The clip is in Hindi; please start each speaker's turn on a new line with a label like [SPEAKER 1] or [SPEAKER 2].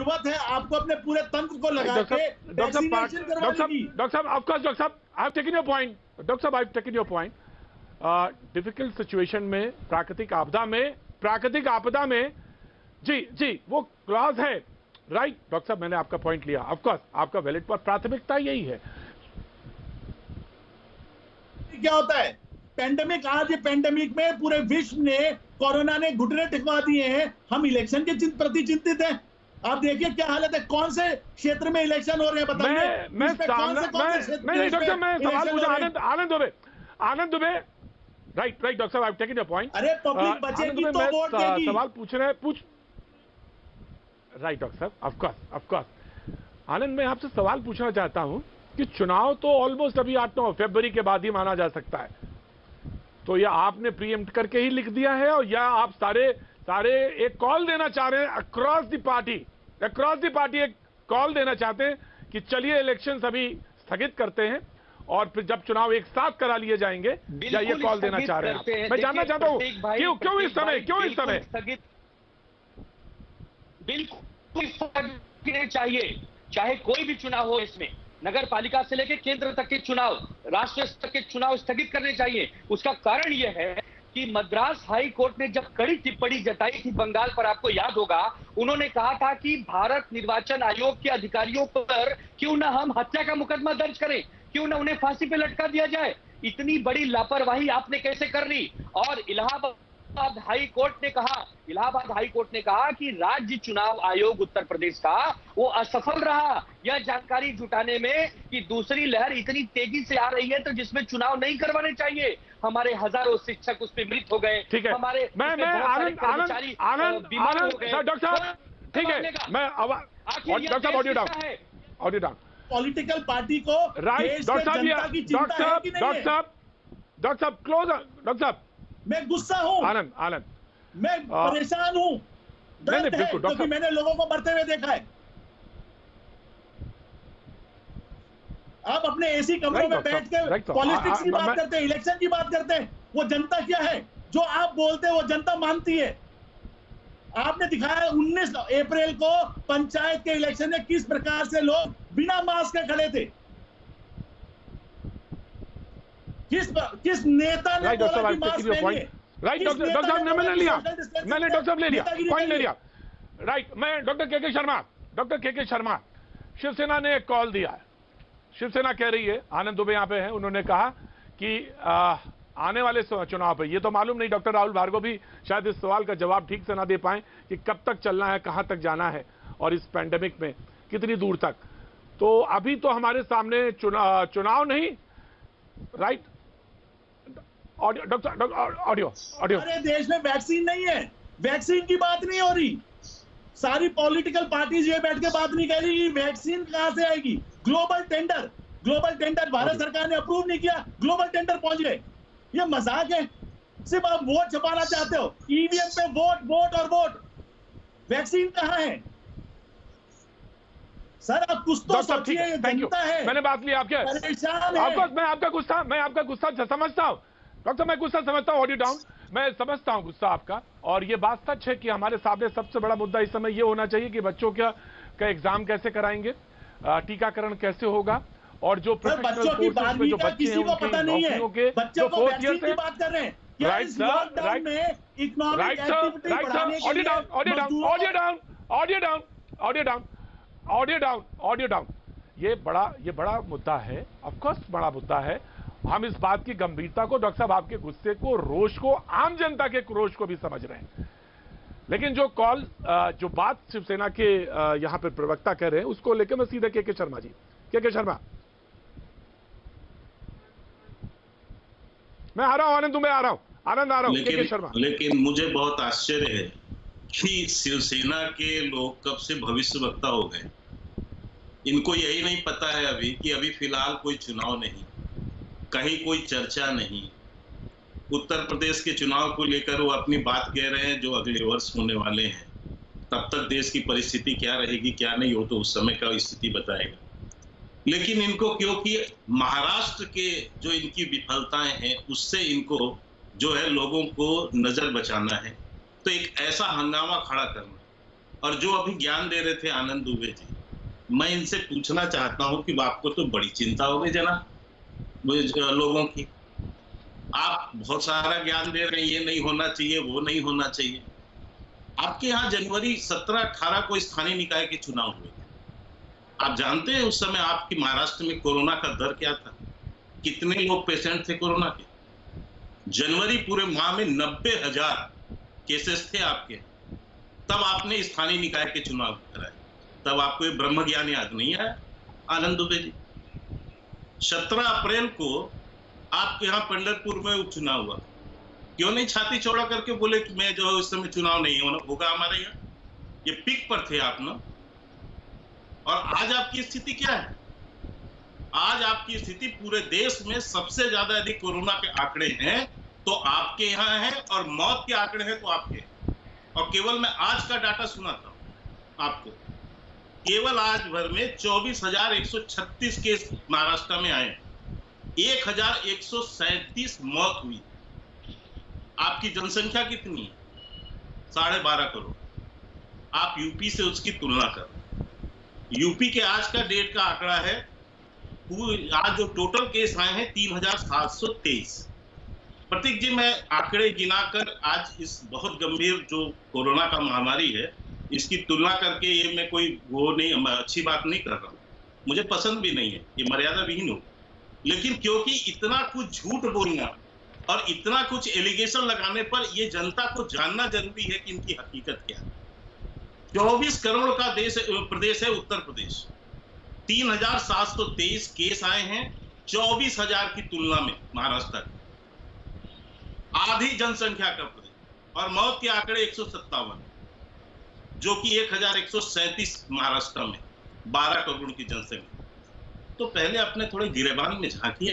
[SPEAKER 1] जरूरत है आपको अपने पूरे तंत्र को लगा के वैक्सीनेशन करवाने की।
[SPEAKER 2] डॉक्टर साहब, ऑफ कोर्स डॉक्टर साहब, I have taken your point. Doctor साहब, I have taken your point. Difficult situation में, प्राकृतिक आपदा में जी वो क्लॉज है, राइट डॉक्टर साहब, मैंने आपका पॉइंट लिया। ऑफ कोर्स आपका वैलिड पर प्राथमिकता यही है।
[SPEAKER 1] क्या होता है पेंडेमिक, आज ये पेंडेमिक में पूरे विश्व ने, कोरोना ने घुटने टिकवा दिए हैं। हम इलेक्शन के प्रति चिंतित हैं। आप देखिए क्या हालत है, कौन से क्षेत्र में इलेक्शन हो रहे हैं बताइए।
[SPEAKER 2] मैं डॉक्टर, मैं सवाल पूछा, आनंद दुबे, राइट डॉक्टर साहब, I have taken your point.
[SPEAKER 1] अरे पब्लिक बचेगी तो वोट देगी।
[SPEAKER 2] सवाल राइट डॉक्टर साहब, ऑफ कोर्स आनंद, मैं आपसे सवाल पूछना चाहता हूं कि चुनाव तो ऑलमोस्ट अभी 8-9 फरवरी के बाद ही माना जा सकता है, तो या आपने प्रीएम्प्ट करके ही लिख दिया है, और या आप सारे एक कॉल देना चाह रहे हैं अक्रॉस द पार्टी एक कॉल देना चाहते हैं कि चलिए इलेक्शंस अभी स्थगित करते हैं और फिर जब चुनाव एक साथ करा लिए जाएंगे, या ये कॉल देना चाह रहे हैं? मैं जानना चाहता हूं क्यों इस समय
[SPEAKER 3] बिल्कुल चाहिए, चाहे कोई भी चुनाव हो, इसमें नगर पालिका से लेकर केंद्र तक के चुनाव, राष्ट्रीय स्तर के चुनाव स्थगित करने चाहिए। उसका कारण यह है कि मद्रास हाई कोर्ट ने जब कड़ी टिप्पणी जताई थी बंगाल पर, आपको याद होगा, उन्होंने कहा था कि भारत निर्वाचन आयोग के अधिकारियों पर क्यों ना हम हत्या का मुकदमा दर्ज करें, क्यों ना उन्हें फांसी पे लटका दिया जाए। इतनी बड़ी लापरवाही आपने कैसे कर ली? और इलाहाबाद हाई कोर्ट ने कहा कि राज्य चुनाव आयोग उत्तर प्रदेश का वो असफल रहा यह जानकारी जुटाने में कि दूसरी लहर इतनी तेजी से आ रही है, तो जिसमें चुनाव नहीं करवाने चाहिए। हमारे हजारों शिक्षक उसमें मृत हो गए,
[SPEAKER 2] ठीक है,
[SPEAKER 3] हमारे
[SPEAKER 2] आनंद डॉक्टर साहब, ठीक है, मैं डॉक्टर साहब ऑडियो डाउन
[SPEAKER 1] पॉलिटिकल पार्टी को,
[SPEAKER 2] राइट डॉक्टर साहब क्लोज, डॉक्टर साहब
[SPEAKER 1] मैं गुस्सा हूं,
[SPEAKER 2] आनंद
[SPEAKER 1] मैं परेशान हूं, दर्द है, क्योंकि मैंने लोगों को मरते हुए देखा है। आप अपने एसी कमरों में बैठ के पॉलिटिक्स की बात करते हैं, इलेक्शन की बात करते हैं। वो जनता क्या है जो आप बोलते हैं वो जनता मानती है। आपने दिखाया 19 अप्रैल को पंचायत के इलेक्शन में किस प्रकार से लोग बिना मास्क के खड़े थे। किस नेता ने बोला कि मास्क पहनिए?
[SPEAKER 2] राइट डॉक्टर साहब, मैंने डॉक्टर साहब ले लिया, पॉइंट ले लिया। राइट, मैं डॉक्टर के शर्मा, शिवसेना ने एक कॉल दिया है। शिवसेना कह रही है, आनंद दुबे यहां पे हैं, उन्होंने कहा कि आने वाले चुनाव पे, ये तो मालूम नहीं, डॉक्टर राहुल भार्गव भी शायद इस सवाल का जवाब ठीक से ना दे पाए कि कब तक चलना है, कहां तक जाना है, और इस पैंडेमिक में कितनी दूर तक। तो अभी तो हमारे सामने चुनाव नहीं, राइट ऑडियो।
[SPEAKER 1] हमारे देश में वैक्सीन नहीं है, वैक्सीन की बात नहीं हो रही। सारी पॉलिटिकल पार्टीज ये बैठ के बात नहीं कर रही वैक्सीन कहां से आएगी। ग्लोबल टेंडर भारत सरकार ने अप्रूव नहीं किया, ग्लोबल टेंडर पहुंच गए। ये मजाक है, सिर्फ आप वोट छपाना चाहते हो। ईवीएम पे वोट, वैक्सीन कहां है? सर आप कुछ तो सोचिए, जनता है।
[SPEAKER 2] मैंने बात ली आपके,
[SPEAKER 1] परेशान है।
[SPEAKER 2] मैं आपका गुस्सा समझता हूं डॉक्टर, मैं गुस्सा समझता हूं, ऑडियो डाउन, मैं समझता हूं गुस्सा आपका। और ये बात सच है कि हमारे सामने सबसे बड़ा मुद्दा इस समय ये होना चाहिए कि बच्चों का एग्जाम कैसे कराएंगे, टीकाकरण कैसे होगा, और जो प्रोफेशनल कोर्सेज में जो बच्चे हैं उनकी नौकरियों के जो 4th ईयर से
[SPEAKER 1] बात कर रहे हैं।
[SPEAKER 2] राइट सर, ऑडियो डाउन, ये बड़ा मुद्दा है, ऑफ कोर्स बड़ा मुद्दा है। हम इस बात की गंभीरता को, डॉक्टर साहब आपके गुस्से को, रोष को, आम जनता के रोष को भी समझ रहे हैं, लेकिन जो बात शिवसेना के यहां पर प्रवक्ता कह रहे हैं उसको लेकर मैं सीधे के शर्मा जी, के शर्मा, मैं आ रहा हूं, आनंद आ रहा हूं, के शर्मा।
[SPEAKER 4] लेकिन मुझे बहुत आश्चर्य है कि शिवसेना के लोग कब से भविष्य वक्ता हो गए। इनको यही नहीं पता है अभी कि अभी फिलहाल कोई चुनाव नहीं, कहीं कोई चर्चा नहीं। उत्तर प्रदेश के चुनाव को लेकर वो अपनी बात कह रहे हैं जो अगले वर्ष होने वाले हैं। तब तक देश की परिस्थिति क्या रहेगी क्या नहीं, हो तो उस समय का स्थिति बताएगा। लेकिन इनको, क्योंकि महाराष्ट्र के जो इनकी विफलताएं हैं उससे इनको जो है लोगों को नजर बचाना है, तो एक ऐसा हंगामा खड़ा करना और जो अभी ज्ञान दे रहे थे आनंद दुबे जी, मैं इनसे पूछना चाहता हूं कि आपको तो बड़ी चिंता हो गई जनाब लोगों की। आप बहुत सारा ज्ञान दे रहे हैं, ये नहीं होना चाहिए, वो नहीं होना चाहिए। आपके यहाँ जनवरी 17-18 को स्थानीय निकाय के चुनाव हुए थे। आप जानते हैं उस समय आपकी महाराष्ट्र में कोरोना का दर क्या था? कितने लोग पेशेंट थे कोरोना के? जनवरी पूरे माह में 90,000 केसेस थे आपके। तब आपने स्थानीय निकाय के चुनाव कराए। तब आपको ये ब्रह्म ज्ञान याद नहीं आया आनंद दुबे जी? 17 अप्रैल को आपके यहाँ पंढरपुर में उपचुनाव हुआ। क्यों नहीं छाती चौड़ा करके बोले कि मैं जो है उस समय चुनाव नहीं होगा हमारे यहाँ? ये पिक पर थे आप ना। और आज आपकी स्थिति क्या है? आज आपकी स्थिति पूरे देश में सबसे ज्यादा यदि कोरोना के आंकड़े हैं तो आपके यहाँ है, और मौत के आंकड़े हैं तो आपके। और केवल मैं आज का डाटा सुनाता हूं आपको। केवल आज भर में 24,136 केस महाराष्ट्र में आए, 1,137 मौत हुई। आपकी जनसंख्या कितनी है? 12.5 करोड़। आप यूपी से उसकी तुलना कर। यूपी के आज का डेट का आंकड़ा है, आज जो टोटल केस आए हैं 3,723। प्रतीक जी, मैं आंकड़े गिनाकर आज इस बहुत गंभीर जो कोरोना का महामारी है इसकी तुलना करके ये मैं कोई वो नहीं, अच्छी बात नहीं कर रहा हूँ, मुझे पसंद भी नहीं है, ये मर्यादा विहीन हो। लेकिन क्योंकि इतना कुछ झूठ बोलना और इतना कुछ एलिगेशन लगाने पर ये जनता को जानना जरूरी है कि इनकी हकीकत क्या है। 24 करोड़ का प्रदेश है उत्तर प्रदेश। 3,723 केस आए हैं 24,000 की तुलना में महाराष्ट्र की। आधी जनसंख्या का प्रदेश, और मौत के आंकड़े 157, जो कि 1,137 महाराष्ट्र में 12 करोड़ की जनसंख्या। तो पहले अपने थोड़े गिरेबान में झांकिए।